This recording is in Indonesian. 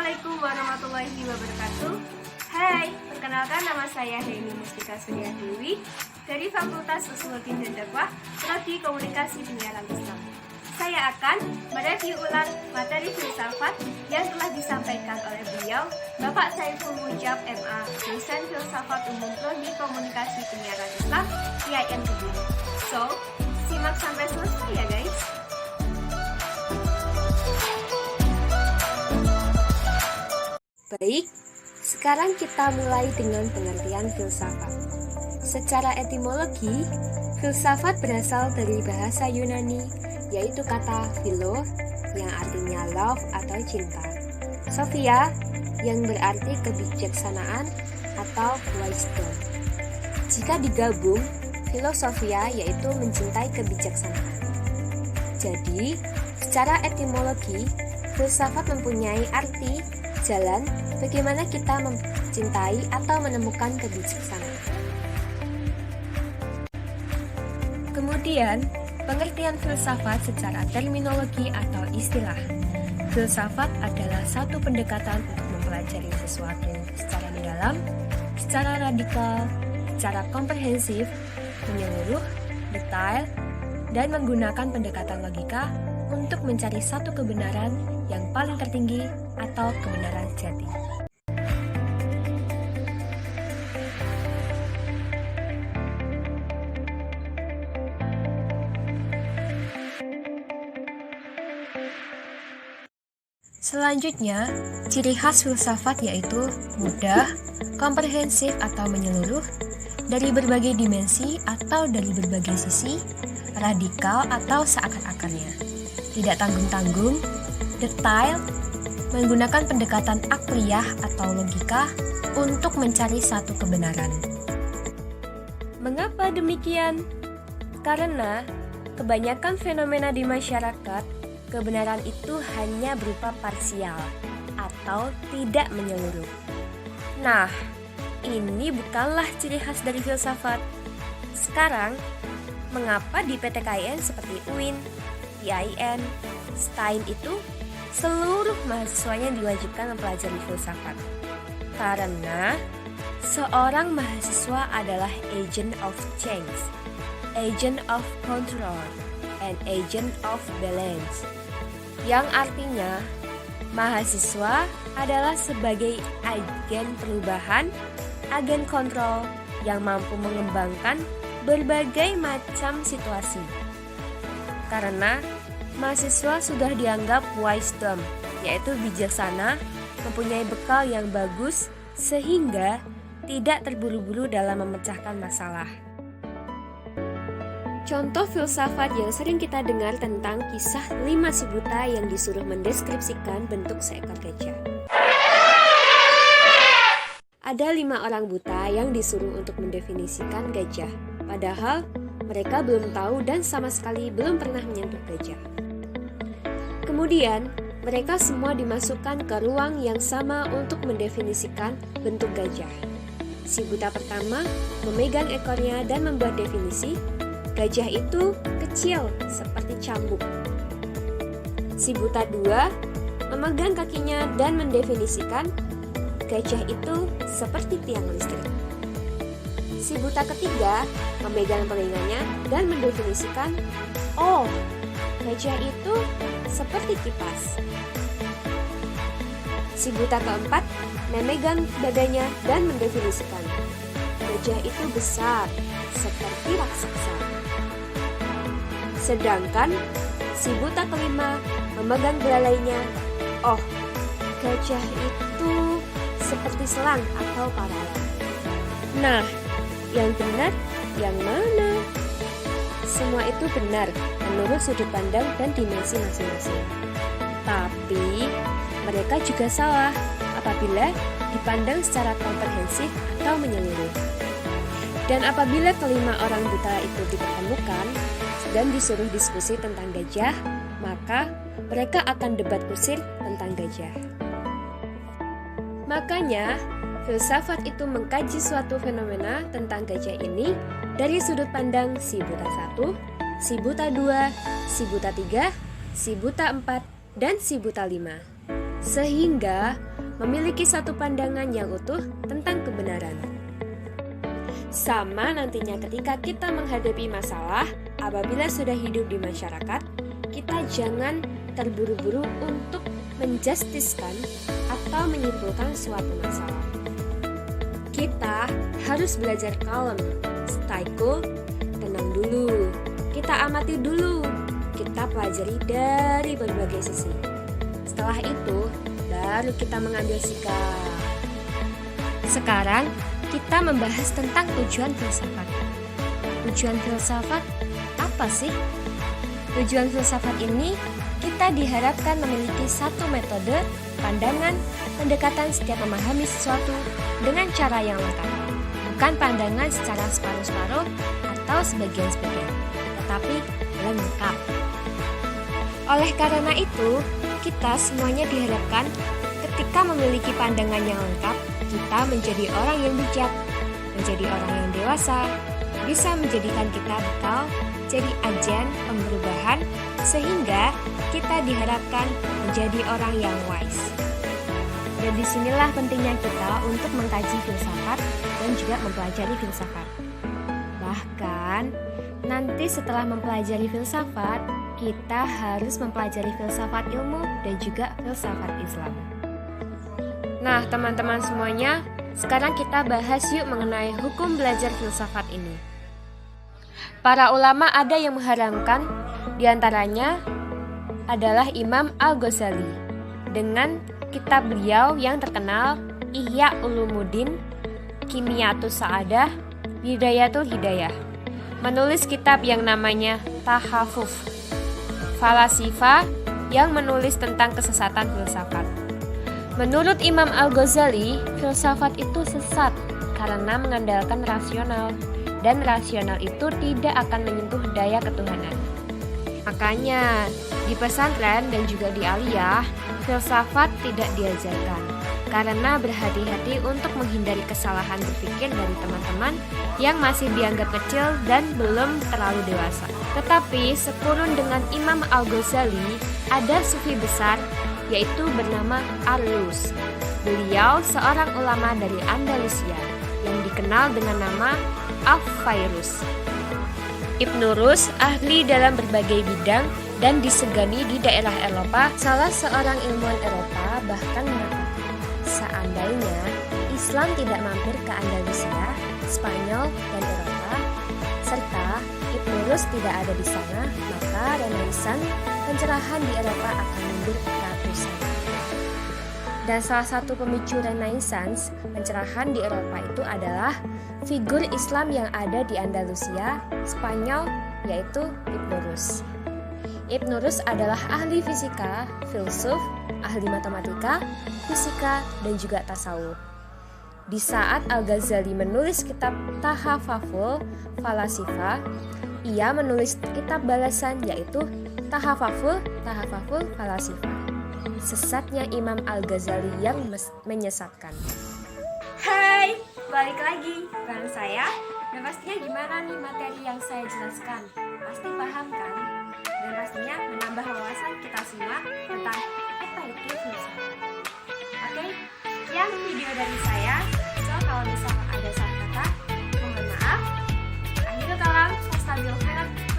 Assalamualaikum warahmatullahi wabarakatuh. Hai, perkenalkan nama saya Heni Mustika Surya Dewi dari Fakultas Usuluddin dan Dakwah, Prodi Komunikasi Penyiaran Islam. Saya akan mereview ulang materi filsafat yang telah disampaikan oleh beliau, Bapak Saiful Mujab MA, dosen filsafat umum Prodi Komunikasi Penyiaran Islam, IAIN Kediri. So, simak sampai selesai ya guys. Baik, sekarang kita mulai dengan pengertian filsafat. Secara etimologi, filsafat berasal dari bahasa Yunani, yaitu kata philo, yang artinya love atau cinta, sophia, yang berarti kebijaksanaan atau wisdom. Jika digabung, filosofia yaitu mencintai kebijaksanaan. Jadi, secara etimologi, filsafat mempunyai arti jalan bagaimana kita mencintai atau menemukan kebijaksanaan. Kemudian, pengertian filsafat secara terminologi atau istilah. Filsafat adalah satu pendekatan untuk mempelajari sesuatu secara mendalam, secara radikal, secara komprehensif, menyeluruh, detail, dan menggunakan pendekatan logika untuk mencari satu kebenaran yang paling tertinggi atau kebenaran sejati. Selanjutnya, ciri khas filsafat yaitu mudah, komprehensif atau menyeluruh, dari berbagai dimensi atau dari berbagai sisi, radikal atau seakan-akannya, tidak tanggung-tanggung, detail, menggunakan pendekatan akliyah atau logika untuk mencari satu kebenaran. Mengapa demikian? Karena kebanyakan fenomena di masyarakat, kebenaran itu hanya berupa parsial atau tidak menyeluruh. Nah, ini bukanlah ciri khas dari filsafat. Sekarang, mengapa di PTKIN seperti UIN, IAIN, STAIN itu seluruh mahasiswanya diwajibkan mempelajari filsafat? Karena seorang mahasiswa adalah agent of change, agent of control, and agent of balance. Yang artinya, mahasiswa adalah sebagai agen perubahan, agen kontrol yang mampu mengembangkan berbagai macam situasi. Karena mahasiswa sudah dianggap wisdom, yaitu bijaksana, mempunyai bekal yang bagus sehingga tidak terburu-buru dalam memecahkan masalah. Contoh filsafat yang sering kita dengar tentang kisah 5 si buta yang disuruh mendeskripsikan bentuk seekor gajah. Ada 5 orang buta yang disuruh untuk mendefinisikan gajah, padahal mereka belum tahu dan sama sekali belum pernah menyentuh gajah. Kemudian, mereka semua dimasukkan ke ruang yang sama untuk mendefinisikan bentuk gajah. Si buta pertama memegang ekornya dan membuat definisi, gajah itu kecil seperti cambuk. Si buta dua memegang kakinya dan mendefinisikan, gajah itu seperti tiang listrik. Si buta ketiga memegang telinganya dan mendefinisikan, oh, gajah itu seperti kipas. Si buta keempat memegang dadanya dan mendefinisikan, gajah itu besar seperti raksasa. Sedangkan si buta kelima memegang belalainya, oh, gajah itu seperti selang atau paralel. Nah, yang benar yang mana? Semua itu benar menurut sudut pandang dan dimensi masing-masing. Tapi mereka juga salah apabila dipandang secara komprehensif atau menyeluruh. Dan apabila kelima orang buta itu dipertemukan dan disuruh diskusi tentang gajah, maka mereka akan debat kusir tentang gajah. Makanya, filsafat itu mengkaji suatu fenomena tentang gajah ini dari sudut pandang si buta 1, si buta 2, si buta 3, si buta 4, dan si buta 5. Sehingga memiliki satu pandangan yang utuh tentang kebenaran. Sama nantinya ketika kita menghadapi masalah, apabila sudah hidup di masyarakat, kita jangan terburu-buru untuk menjustiskan atau menyimpulkan suatu masalah. Kita harus belajar kalem, stay cool, tenang dulu. Kita amati dulu, kita pelajari dari berbagai sisi. Setelah itu, baru kita mengambil sikap. Sekarang, kita membahas tentang tujuan filsafat. Tujuan filsafat apa sih? Tujuan filsafat ini kita diharapkan memiliki satu metode, pandangan, pendekatan setiap memahami sesuatu dengan cara yang lengkap. Bukan pandangan secara separuh-separuh atau sebagian-sebagian, tetapi lengkap. Oleh karena itu, kita semuanya diharapkan ketika memiliki pandangan yang lengkap, kita menjadi orang yang bijak, menjadi orang yang dewasa, bisa menjadikan kita bekal jadi agen perubahan, sehingga kita diharapkan menjadi orang yang wise. Dan disinilah pentingnya kita untuk mengkaji filsafat dan juga mempelajari filsafat. Bahkan, nanti setelah mempelajari filsafat, kita harus mempelajari filsafat ilmu dan juga filsafat Islam. Nah, teman-teman semuanya, sekarang kita bahas yuk mengenai hukum belajar filsafat ini. Para ulama ada yang mengharamkan, diantaranya adalah Imam Al-Ghazali dengan kitab beliau yang terkenal Ihya Ulumuddin, Kimiyatus Sa'adah, Bidayatul Hidayah. Menulis kitab yang namanya Tahafuf Falasifa yang menulis tentang kesesatan filsafat. Menurut Imam Al-Ghazali, filsafat itu sesat karena mengandalkan rasional, dan rasional itu tidak akan menyentuh daya ketuhanan. Makanya, di pesantren dan juga di aliyah, filsafat tidak diajarkan karena berhati-hati untuk menghindari kesalahan berpikir dari teman-teman yang masih dianggap kecil dan belum terlalu dewasa. Tetapi sepurun dengan Imam Al-Ghazali, ada sufi besar yaitu bernama Ar-Rus. Beliau seorang ulama dari Andalusia yang dikenal dengan nama Al-Fayrus. Ibnu Rus ahli dalam berbagai bidang dan disegani di daerah Eropa. Salah seorang ilmuwan Eropa bahkan mengatakan, seandainya Islam tidak mampir ke Andalusia, Spanyol, dan Eropa, serta Ibnu Rus tidak ada di sana, maka Renaissance pencerahan di Eropa akan mundur ratusan. Dan salah satu pemicu Renaissance pencerahan di Eropa itu adalah figur Islam yang ada di Andalusia, Spanyol, yaitu Ibnu Rus. Ibnu Rus adalah ahli fisika, filsuf, ahli matematika, fisika, dan juga tasawuf. Di saat Al-Ghazali menulis kitab Tahafaful Falasifa, ia menulis kitab balasan yaitu Tahafaful Falasifa. Sesatnya Imam Al-Ghazali yang menyesatkan. Hai, balik lagi bareng saya. Dan pastinya gimana nih materi yang saya jelaskan? Pasti paham kan? Dan pastinya menambah wawasan kita semua tentang apa itu filsafat. Oke, sekian video dari saya. So, kalau misalnya ada salah kata, mohon maaf. Akhirul kalam, wassalamualaikum.